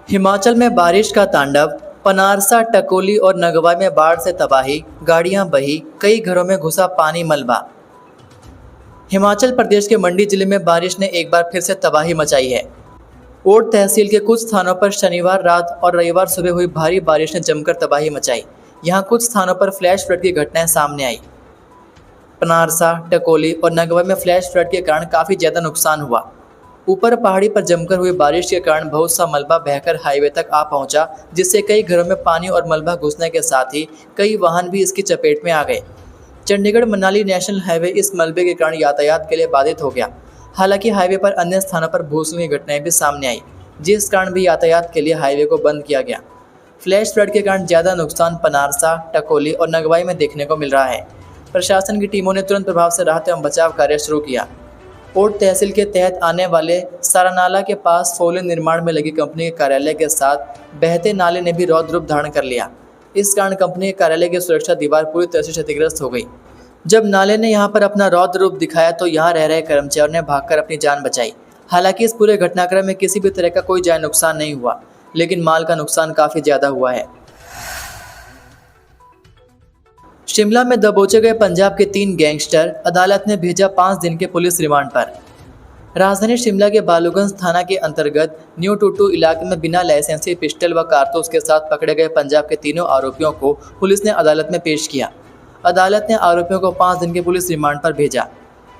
हिमाचल में बारिश का तांडव। पनारसा, टकोली और नगवा में बाढ़ से तबाही, गाड़ियां बही, कई घरों में घुसा पानी मलबा। हिमाचल प्रदेश के मंडी जिले में बारिश ने एक बार फिर से तबाही मचाई है। ओट तहसील के कुछ स्थानों पर शनिवार रात और रविवार सुबह हुई भारी बारिश ने जमकर तबाही मचाई। यहां कुछ स्थानों पर फ्लैश फ्लड की घटनाएं सामने आई। पनारसा, टकोली और नगवा में फ्लैश फ्लड के कारण काफ़ी ज़्यादा नुकसान हुआ। ऊपर पहाड़ी पर जमकर हुई बारिश के कारण बहुत सा मलबा बहकर हाईवे तक आ पहुंचा, जिससे कई घरों में पानी और मलबा घुसने के साथ ही कई वाहन भी इसकी चपेट में आ गए। चंडीगढ़ मनाली नेशनल हाईवे इस मलबे के कारण यातायात के लिए बाधित हो गया। हालांकि हाईवे पर अन्य स्थानों पर भूस्खलन की घटनाएं भी सामने आई, जिस कारण भी यातायात के लिए हाईवे को बंद किया गया। फ्लैश फ्लड के कारण ज़्यादा नुकसान पनारसा, टकोली और नगवाई में देखने को मिल रहा है। प्रशासन की टीमों ने तुरंत प्रभाव से राहत एवं बचाव कार्य शुरू किया। ओट तहसील के तहत आने वाले सारानाला के पास फोलेन निर्माण में लगी कंपनी के कार्यालय के साथ बहते नाले ने भी रौद्र रूप धारण कर लिया। इस कारण कंपनी के कार्यालय की सुरक्षा दीवार पूरी तरह से क्षतिग्रस्त हो गई। जब नाले ने यहां पर अपना रौद्र रूप दिखाया तो यहां रह रहे कर्मचारियों ने भागकर अपनी जान बचाई। हालांकि इस पूरे घटनाक्रम में किसी भी तरह का कोई जान नुकसान नहीं हुआ, लेकिन माल का नुकसान काफ़ी ज़्यादा हुआ है। शिमला में दबोचे गए पंजाब के 3 गैंगस्टर, अदालत ने भेजा 5 दिन के पुलिस रिमांड पर। राजधानी शिमला के बालूगंज थाना के अंतर्गत न्यू टूटू इलाके में बिना लाइसेंसी पिस्टल व कारतूस के साथ पकड़े गए पंजाब के तीनों आरोपियों को पुलिस ने अदालत में पेश किया। अदालत ने आरोपियों को 5 दिन के पुलिस रिमांड पर भेजा।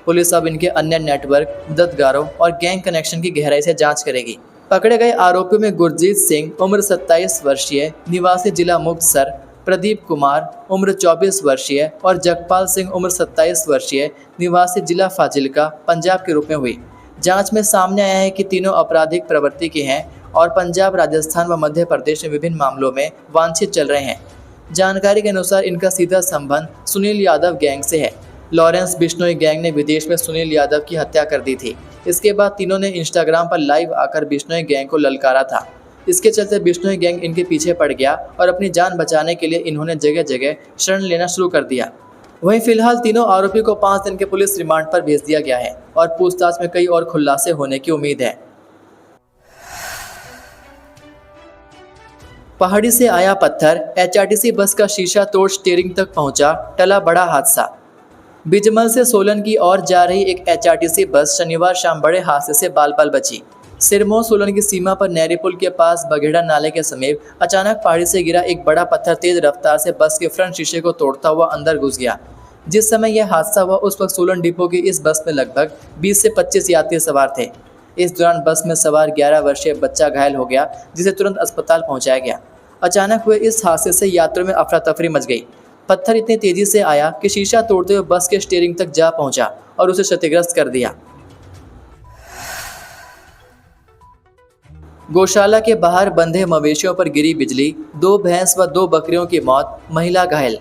पुलिस अब इनके अन्य नेटवर्क, मददगारों और गैंग कनेक्शन की गहराई से जाँच करेगी। पकड़े गए आरोपियों में गुरजीत सिंह, उम्र 27 वर्षीय, निवासी जिला मुक्तसर, प्रदीप कुमार, उम्र 24 वर्षीय और जगपाल सिंह, उम्र 27 वर्षीय, निवासी जिला फाजिल्का, पंजाब के रूप में हुई। जांच में सामने आया है कि तीनों आपराधिक प्रवृत्ति के हैं और पंजाब, राजस्थान व मध्य प्रदेश में विभिन्न मामलों में वांछित चल रहे हैं। जानकारी के अनुसार इनका सीधा संबंध सुनील यादव गैंग से है। लॉरेंस बिश्नोई गैंग ने विदेश में सुनील यादव की हत्या कर दी थी। इसके बाद तीनों ने इंस्टाग्राम पर लाइव आकर बिश्नोई गैंग को ललकारा था। इसके चलते बिश्नोई गैंग इनके पीछे पड़ गया और अपनी जान बचाने के लिए इन्होंने जगह जगह शरण लेना शुरू कर दिया। वहीं फिलहाल तीनों आरोपी को 5 दिन के पुलिस रिमांड पर भेज दिया गया है और पूछताछ में कई और खुलासे होने की उम्मीद है। पहाड़ी से आया पत्थर, एचआरटीसी बस का शीशा तोड़ स्टीयरिंग तक पहुंचा, टला बड़ा हादसा। बिजमल से सोलन की ओर जा रही एक एचआरटीसी बस शनिवार शाम बड़े हादसे से बाल बाल बची। सिरमौर सोलन की सीमा पर नहरी पुल के पास बघेड़ा नाले के समीप अचानक पहाड़ी से गिरा एक बड़ा पत्थर तेज रफ्तार से बस के फ्रंट शीशे को तोड़ता हुआ अंदर घुस गया। जिस समय यह हादसा हुआ उस वक्त सोलन डिपो की इस बस में लगभग 20 से 25 यात्री सवार थे। इस दौरान बस में सवार 11 वर्षीय बच्चा घायल हो गया, जिसे तुरंत अस्पताल पहुंचाया गया। अचानक हुए इस हादसे से यात्रियों में अफरा तफरी मच गई। पत्थर इतनी तेजी से आया कि शीशा तोड़ते हुए बस के स्टीयरिंग तक जा पहुंचा और उसे क्षतिग्रस्त कर दिया। गौशाला के बाहर बंधे मवेशियों पर गिरी बिजली, 2 भैंस व 2 बकरियों की मौत, महिला घायल।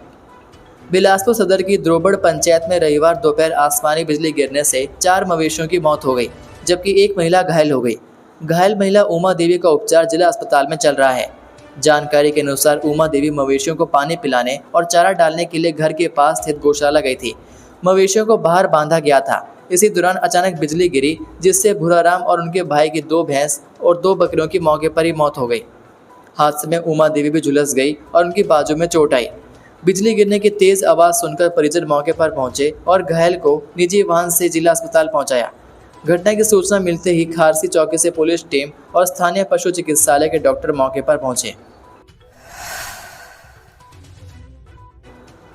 बिलासपुर सदर की द्रोबड़ पंचायत में रविवार दोपहर आसमानी बिजली गिरने से 4 मवेशियों की मौत हो गई, जबकि एक महिला घायल हो गई। घायल महिला उमा देवी का उपचार जिला अस्पताल में चल रहा है। जानकारी के अनुसार उमा देवी मवेशियों को पानी पिलाने और चारा डालने के लिए घर के पास स्थित गौशाला गई थी। मवेशियों को बाहर बांधा गया था। इसी दौरान अचानक बिजली गिरी, जिससे भूराराम और उनके भाई की 2 भैंस और 2 बकरियों की मौके पर ही मौत हो गई। हादसे में उमा देवी भी झुलस गई और उनकी बाजू में चोट आई। बिजली गिरने की तेज आवाज़ सुनकर परिजन मौके पर पहुंचे और घायल को निजी वाहन से जिला अस्पताल पहुंचाया। घटना की सूचना मिलते ही खारसी चौकी से पुलिस टीम और स्थानीय पशु चिकित्सालय के डॉक्टर मौके पर पहुंचे।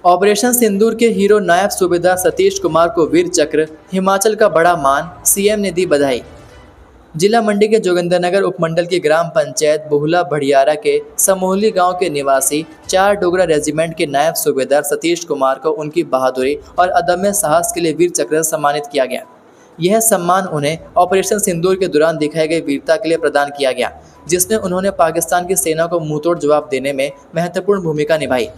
ऑपरेशन सिंदूर के हीरो नायब सूबेदार सतीश कुमार को वीर चक्र, हिमाचल का बड़ा मान, सीएम ने दी बधाई। जिला मंडी के जोगिंद्रनगर उपमंडल की ग्राम पंचायत बुहला भड़ियारा के समोहली गांव के निवासी 4 डोगरा रेजिमेंट के नायब सूबेदार सतीश कुमार को उनकी बहादुरी और अदम्य साहस के लिए वीर चक्र से सम्मानित किया गया। यह सम्मान उन्हें ऑपरेशन सिंदूर के दौरान दिखाई गई वीरता के लिए प्रदान किया गया, जिसमें उन्होंने पाकिस्तान की सेना को मुंहतोड़ जवाब देने में महत्वपूर्ण भूमिका निभाई।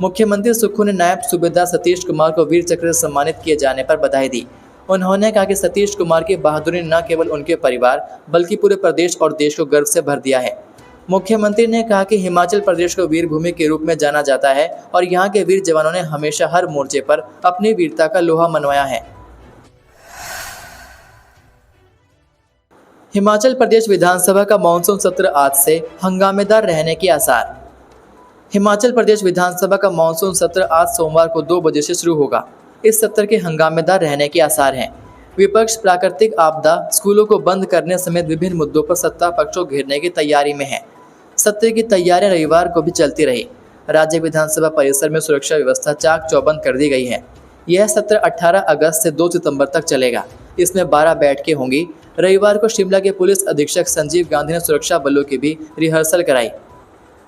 मुख्यमंत्री सुक्खू ने नायब सूबेदार सतीश कुमार को वीर चक्र से सम्मानित किए जाने पर बधाई दी। उन्होंने कहा कि सतीश कुमार की बहादुरी न केवल उनके परिवार बल्कि पूरे प्रदेश और देश को गर्व से भर दिया है। मुख्यमंत्री ने कहा कि हिमाचल प्रदेश को वीर भूमि के रूप में जाना जाता है और यहाँ के वीर जवानों ने हमेशा हर मोर्चे पर अपनी वीरता का लोहा मनवाया है। हिमाचल प्रदेश विधानसभा का मानसून सत्र आज से हंगामेदार रहने के आसार। हिमाचल प्रदेश विधानसभा का मानसून सत्र आज सोमवार को 2 बजे से शुरू होगा। इस सत्र के हंगामेदार रहने के आसार हैं। विपक्ष प्राकृतिक आपदा, स्कूलों को बंद करने समेत विभिन्न मुद्दों पर सत्ता पक्ष को घेरने की तैयारी में है। सत्र की तैयारियां रविवार को भी चलती रही। राज्य विधानसभा परिसर में सुरक्षा व्यवस्था चाक चौबंद कर दी गई है। यह सत्र 18 अगस्त से 2 सितंबर तक चलेगा। इसमें 12 बैठकें होंगी। रविवार को शिमला के पुलिस अधीक्षक संजीव गांधी ने सुरक्षा बलों की भी रिहर्सल कराई।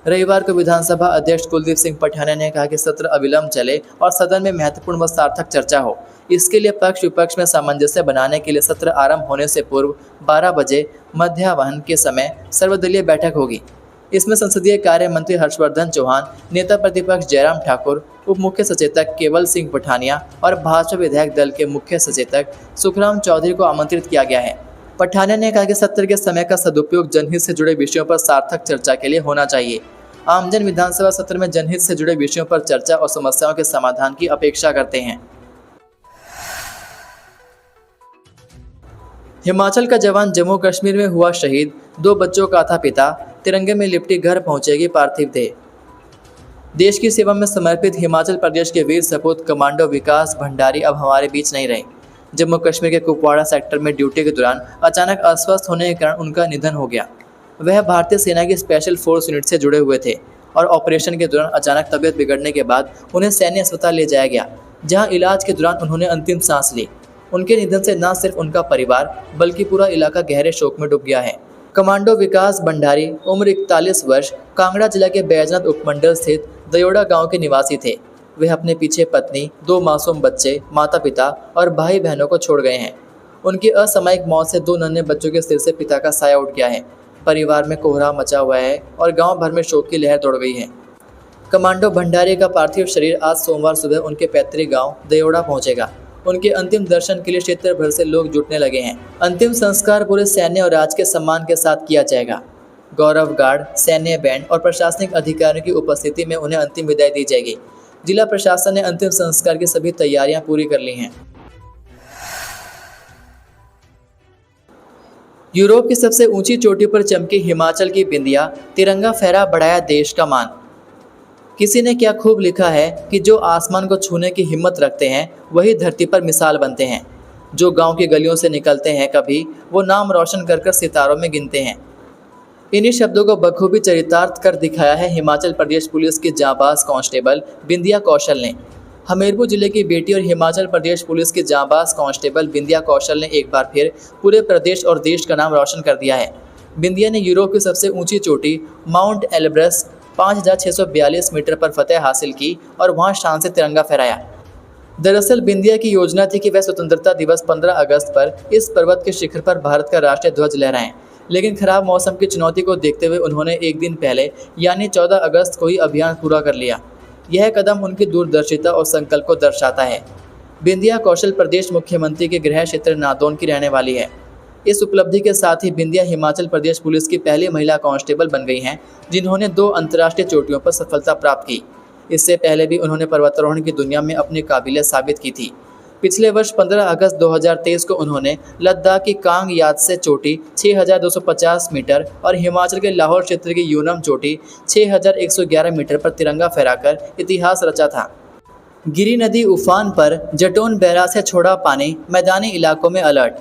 रविवार को विधानसभा अध्यक्ष कुलदीप सिंह पठानिया ने कहा कि सत्र अविलंब चले और सदन में महत्वपूर्ण व सार्थक चर्चा हो। इसके लिए पक्ष विपक्ष में सामंजस्य बनाने के लिए सत्र आरंभ होने से पूर्व 12 बजे मध्याह्न के समय सर्वदलीय बैठक होगी। इसमें संसदीय कार्य मंत्री हर्षवर्धन चौहान, नेता प्रतिपक्ष जयराम ठाकुर, उप मुख्य सचेतक केवल सिंह पठानिया और भाजपा विधायक दल के मुख्य सचेतक सुखराम चौधरी को आमंत्रित किया गया है। पठानिया ने कहा कि सत्र के समय का सदुपयोग जनहित से जुड़े विषयों पर सार्थक चर्चा के लिए होना चाहिए। आमजन विधानसभा सत्र में जनहित से जुड़े विषयों पर चर्चा और समस्याओं के समाधान की अपेक्षा करते हैं। हिमाचल का जवान जम्मू कश्मीर में हुआ शहीद, 2 बच्चों का था पिता, तिरंगे में लिपटी घर पहुंचेगी पार्थिव देह। देश की सेवा में समर्पित हिमाचल प्रदेश के वीर सपूत कमांडो विकास भंडारी अब हमारे बीच नहीं रहे। जम्मू कश्मीर के कुपवाड़ा सेक्टर में ड्यूटी के दौरान अचानक अस्वस्थ होने के कारण उनका निधन हो गया। वह भारतीय सेना की स्पेशल फोर्स यूनिट से जुड़े हुए थे और ऑपरेशन के दौरान अचानक तबीयत बिगड़ने के बाद उन्हें सैन्य अस्पताल ले जाया गया, जहां इलाज के दौरान उन्होंने अंतिम सांस ली। उनके निधन से न सिर्फ उनका परिवार बल्कि पूरा इलाका गहरे शोक में डूब गया है। कमांडो विकास भंडारी उम्र 41 वर्ष, कांगड़ा जिला के बैजनाथ उपमंडल स्थित दयोड़ा गांव के निवासी थे। वे अपने पीछे पत्नी, 2 मासूम बच्चे, माता पिता और भाई बहनों को छोड़ गए हैं। उनकी असामयिक मौत से 2 नन्हे बच्चों के सिर से पिता का साया उठ गया है। परिवार में कोहराम मचा हुआ है और गांव भर में शोक की लहर दौड़ गई है। कमांडो भंडारी का पार्थिव शरीर आज सोमवार सुबह उनके पैतृक गांव दयोड़ा पहुंचेगा। उनके अंतिम दर्शन के लिए क्षेत्र भर से लोग जुटने लगे हैं। अंतिम संस्कार पूरे सैन्य और राजकीय सम्मान के साथ किया जाएगा। गौरव गार्ड, सैन्य बैंड और प्रशासनिक अधिकारियों की उपस्थिति में उन्हें अंतिम विदाई दी जाएगी। जिला प्रशासन ने अंतिम संस्कार की सभी तैयारियां पूरी कर ली हैं। यूरोप की सबसे ऊंची चोटी पर चमकी हिमाचल की बिंदिया, तिरंगा फहरा बढ़ाया देश का मान। किसी ने क्या खूब लिखा है कि जो आसमान को छूने की हिम्मत रखते हैं वही धरती पर मिसाल बनते हैं। जो गांव की गलियों से निकलते हैं कभी, वो नाम रोशन कर सितारों में गिनते हैं। इन्हीं शब्दों को बखूबी चरितार्थ कर दिखाया है हिमाचल प्रदेश पुलिस के जांबाज कांस्टेबल बिंदिया कौशल ने। हमीरपुर जिले की बेटी और हिमाचल प्रदेश पुलिस के जांबाज कांस्टेबल बिंदिया कौशल ने एक बार फिर पूरे प्रदेश और देश का नाम रोशन कर दिया है। बिंदिया ने यूरोप की सबसे ऊंची चोटी माउंट एल्ब्रस 5642 मीटर पर फतेह हासिल की और वहां शान से तिरंगा फहराया। दरअसल बिंदिया की योजना थी कि वह स्वतंत्रता दिवस 15 अगस्त पर इस पर्वत के शिखर पर भारत का राष्ट्रीय ध्वज लहराएं, लेकिन खराब मौसम की चुनौती को देखते हुए उन्होंने एक दिन पहले यानी 14 अगस्त को ही अभियान पूरा कर लिया। यह कदम उनकी दूरदर्शिता और संकल्प को दर्शाता है। बिंदिया कौशल प्रदेश मुख्यमंत्री के गृह क्षेत्र नादौन की रहने वाली है। इस उपलब्धि के साथ ही बिंदिया हिमाचल प्रदेश पुलिस की पहली महिला कांस्टेबल बन गई हैं, जिन्होंने 2 अंतर्राष्ट्रीय चोटियों पर सफलता प्राप्त की। इससे पहले भी उन्होंने पर्वतारोहण की दुनिया में अपनी काबिलियत साबित की थी। पिछले वर्ष 15 अगस्त 2023 को उन्होंने लद्दाख की कांग यात्से चोटी 6250 मीटर और हिमाचल के लाहौर क्षेत्र की यूनम चोटी 6111 मीटर पर तिरंगा फहराकर इतिहास रचा था। गिरी नदी उफान पर, जटोन बैराज से छोड़ा पानी, मैदानी इलाकों में अलर्ट।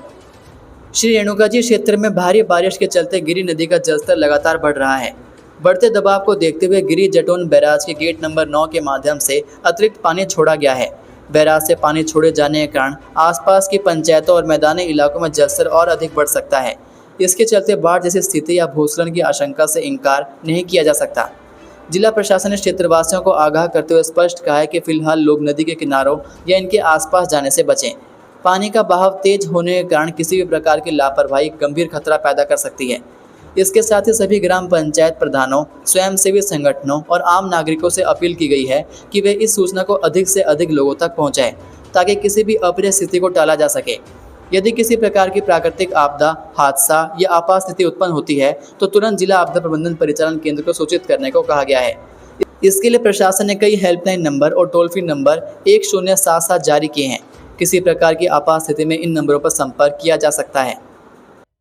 श्री रेणुकाजी क्षेत्र में भारी बारिश के चलते गिरी नदी का जलस्तर लगातार बढ़ रहा है। बढ़ते दबाव को देखते हुए गिरी जटोन बैराज के गेट नंबर 9 के माध्यम से अतिरिक्त पानी छोड़ा गया है। बैराज से पानी छोड़े जाने के कारण आसपास की पंचायतों और मैदानी इलाकों में जलस्तर और अधिक बढ़ सकता है। इसके चलते बाढ़ जैसी स्थिति या भूस्खलन की आशंका से इनकार नहीं किया जा सकता। जिला प्रशासन ने क्षेत्रवासियों को आगाह करते हुए स्पष्ट कहा है कि फिलहाल लोग नदी के किनारों या इनके आसपास जाने से बचें। पानी का बहाव तेज होने के कारण किसी भी प्रकार की लापरवाही गंभीर खतरा पैदा कर सकती है। इसके साथ ही सभी ग्राम पंचायत प्रधानों, स्वयंसेवी संगठनों और आम नागरिकों से अपील की गई है कि वे इस सूचना को अधिक से अधिक लोगों तक पहुंचाएं, ताकि किसी भी अप्रिय स्थिति को टाला जा सके। यदि किसी प्रकार की प्राकृतिक आपदा, हादसा या आपात स्थिति उत्पन्न होती है तो तुरंत जिला आपदा प्रबंधन परिचालन केंद्र को सूचित करने को कहा गया है। इसके लिए प्रशासन ने कई हेल्पलाइन नंबर और टोल फ्री नंबर 1077 जारी किए हैं। किसी प्रकार की आपात स्थिति में इन नंबरों पर संपर्क किया जा सकता है।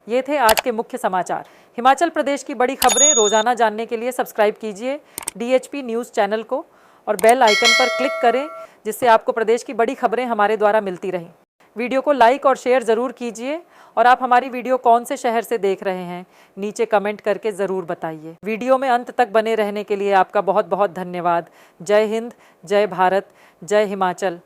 ये थे आज के मुख्य समाचार। हिमाचल प्रदेश की बड़ी खबरें रोजाना जानने के लिए सब्सक्राइब कीजिए DHP न्यूज़ चैनल को और बेल आइकन पर क्लिक करें, जिससे आपको प्रदेश की बड़ी खबरें हमारे द्वारा मिलती रहें। वीडियो को लाइक और शेयर ज़रूर कीजिए और आप हमारी वीडियो कौन से शहर से देख रहे हैं नीचे कमेंट करके ज़रूर बताइए। वीडियो में अंत तक बने रहने के लिए आपका बहुत बहुत धन्यवाद। जय हिंद, जय भारत, जय हिमाचल।